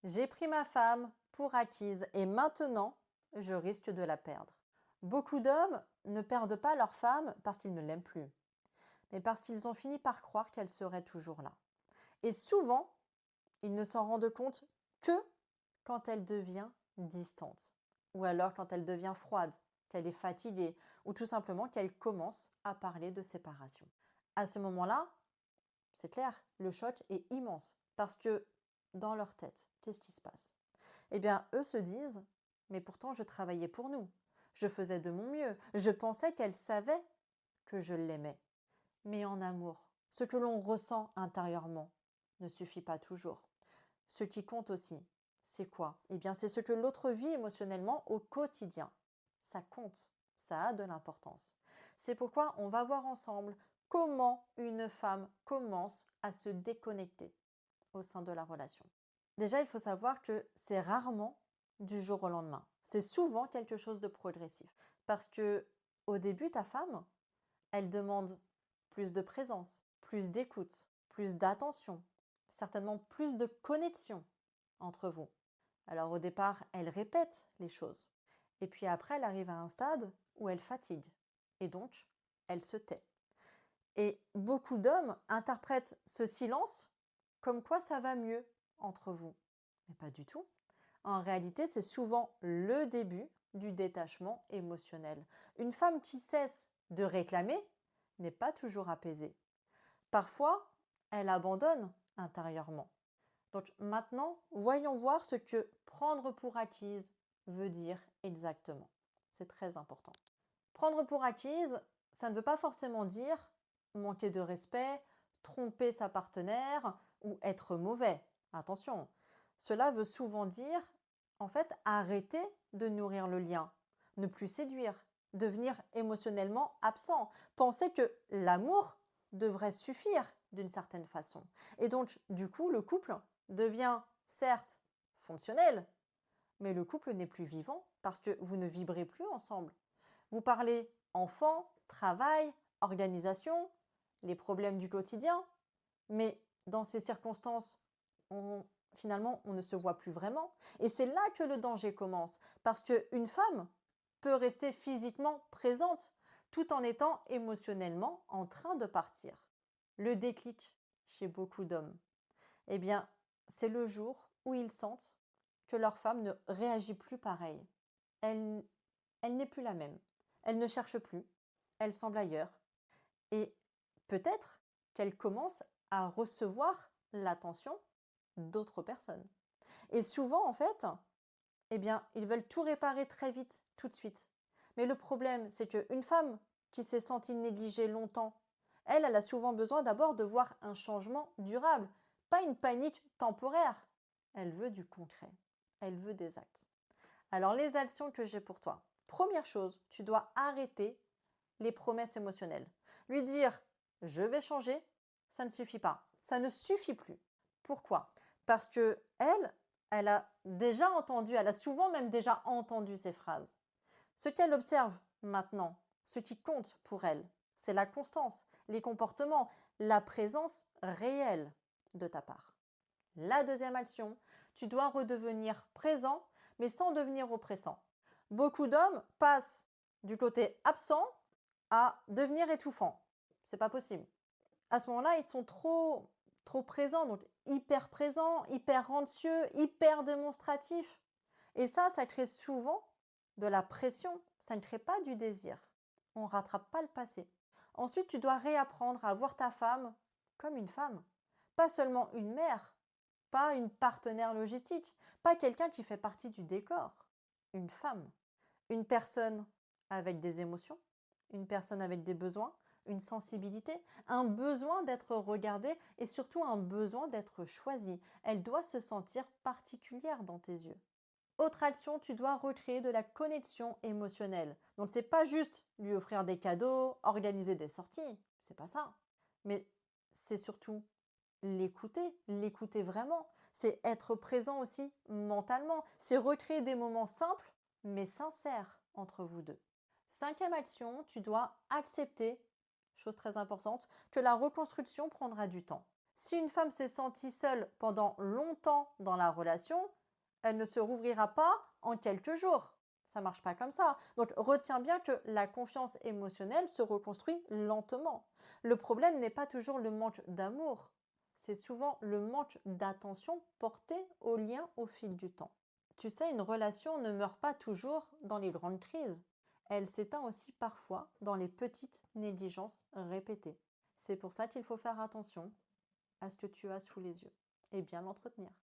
J'ai pris ma femme pour acquise et maintenant, je risque de la perdre. Beaucoup d'hommes ne perdent pas leur femme parce qu'ils ne l'aiment plus, mais parce qu'ils ont fini par croire qu'elle serait toujours là. Et souvent, ils ne s'en rendent compte que quand elle devient distante, ou alors quand elle devient froide, qu'elle est fatiguée, ou tout simplement qu'elle commence à parler de séparation. À ce moment-là, c'est clair, le choc est immense, parce que dans leur tête, qu'est-ce qui se passe? Eh bien, eux se disent: «Mais pourtant je travaillais pour nous. Je faisais de mon mieux. Je pensais qu'elle savait que je l'aimais». Mais en amour, ce que l'on ressent intérieurement ne suffit pas toujours. Ce qui compte aussi, c'est quoi? Eh bien, c'est ce que l'autre vit émotionnellement au quotidien. Ça compte, ça a de l'importance. C'est pourquoi on va voir ensemble comment une femme commence à se déconnecter au sein de la relation. Déjà, il faut savoir que c'est rarement du jour au lendemain. C'est souvent quelque chose de progressif. Parce que au début, ta femme, elle demande plus de présence, plus d'écoute, plus d'attention, certainement plus de connexion entre vous. Alors au départ, elle répète les choses. Et puis après, elle arrive à un stade où elle fatigue. Et donc, elle se tait. Et beaucoup d'hommes interprètent ce silence comme quoi ça va mieux entre vous. Mais pas du tout. En réalité, c'est souvent le début du détachement émotionnel. Une femme qui cesse de réclamer n'est pas toujours apaisée. Parfois, elle abandonne intérieurement. Donc maintenant, voyons voir ce que prendre pour acquise veut dire exactement. C'est très important. Prendre pour acquise, ça ne veut pas forcément dire manquer de respect, tromper sa partenaire ou être mauvais. Attention, cela veut souvent dire en fait arrêter de nourrir le lien, ne plus séduire, devenir émotionnellement absent, penser que l'amour devrait suffire d'une certaine façon. Et donc, du coup, le couple devient certes fonctionnel, mais le couple n'est plus vivant parce que vous ne vibrez plus ensemble. Vous parlez enfants, travail, organisation, les problèmes du quotidien, mais dans ces circonstances, finalement, on ne se voit plus vraiment. Et c'est là que le danger commence, parce qu'une femme peut rester physiquement présente tout en étant émotionnellement en train de partir. Le déclic chez beaucoup d'hommes, eh bien, c'est le jour où ils sentent que leur femme ne réagit plus pareil. Elle, elle n'est plus la même. Elle ne cherche plus. Elle semble ailleurs. Et peut-être qu'elle commence à recevoir l'attention d'autres personnes. Et souvent, en fait, eh bien, ils veulent tout réparer très vite, tout de suite. Mais le problème, c'est qu'une femme qui s'est sentie négligée longtemps, elle a souvent besoin d'abord de voir un changement durable, pas une panique temporaire. Elle veut du concret. Elle veut des actes. Alors, les actions que j'ai pour toi. Première chose, tu dois arrêter les promesses émotionnelles. Lui dire je vais changer, ça ne suffit pas. Ça ne suffit plus. Pourquoi? Parce que elle a déjà entendu, elle a souvent même déjà entendu ces phrases. Ce qu'elle observe maintenant, ce qui compte pour elle, c'est la constance, les comportements, la présence réelle de ta part. La deuxième action, tu dois redevenir présent, mais sans devenir oppressant. Beaucoup d'hommes passent du côté absent à devenir étouffant. C'est pas possible. À ce moment-là, ils sont trop présents, donc hyper anxieux, hyper démonstratifs. Et ça crée souvent de la pression. Ça ne crée pas du désir. On ne rattrape pas le passé. Ensuite, tu dois réapprendre à voir ta femme comme une femme. Pas seulement une mère, pas une partenaire logistique, pas quelqu'un qui fait partie du décor. Une femme. Une personne avec des émotions, une personne avec des besoins, une sensibilité, un besoin d'être regardée et surtout un besoin d'être choisie. Elle doit se sentir particulière dans tes yeux. Autre action, tu dois recréer de la connexion émotionnelle. Donc c'est pas juste lui offrir des cadeaux, organiser des sorties, c'est pas ça. Mais c'est surtout l'écouter vraiment. C'est être présent aussi mentalement. C'est recréer des moments simples mais sincères entre vous deux. Cinquième action, tu dois accepter, chose très importante, que la reconstruction prendra du temps. Si une femme s'est sentie seule pendant longtemps dans la relation, elle ne se rouvrira pas en quelques jours. Ça ne marche pas comme ça. Donc retiens bien que la confiance émotionnelle se reconstruit lentement. Le problème n'est pas toujours le manque d'amour, c'est souvent le manque d'attention portée au lien au fil du temps. Tu sais, une relation ne meurt pas toujours dans les grandes crises. Elle s'éteint aussi parfois dans les petites négligences répétées. C'est pour ça qu'il faut faire attention à ce que tu as sous les yeux et bien l'entretenir.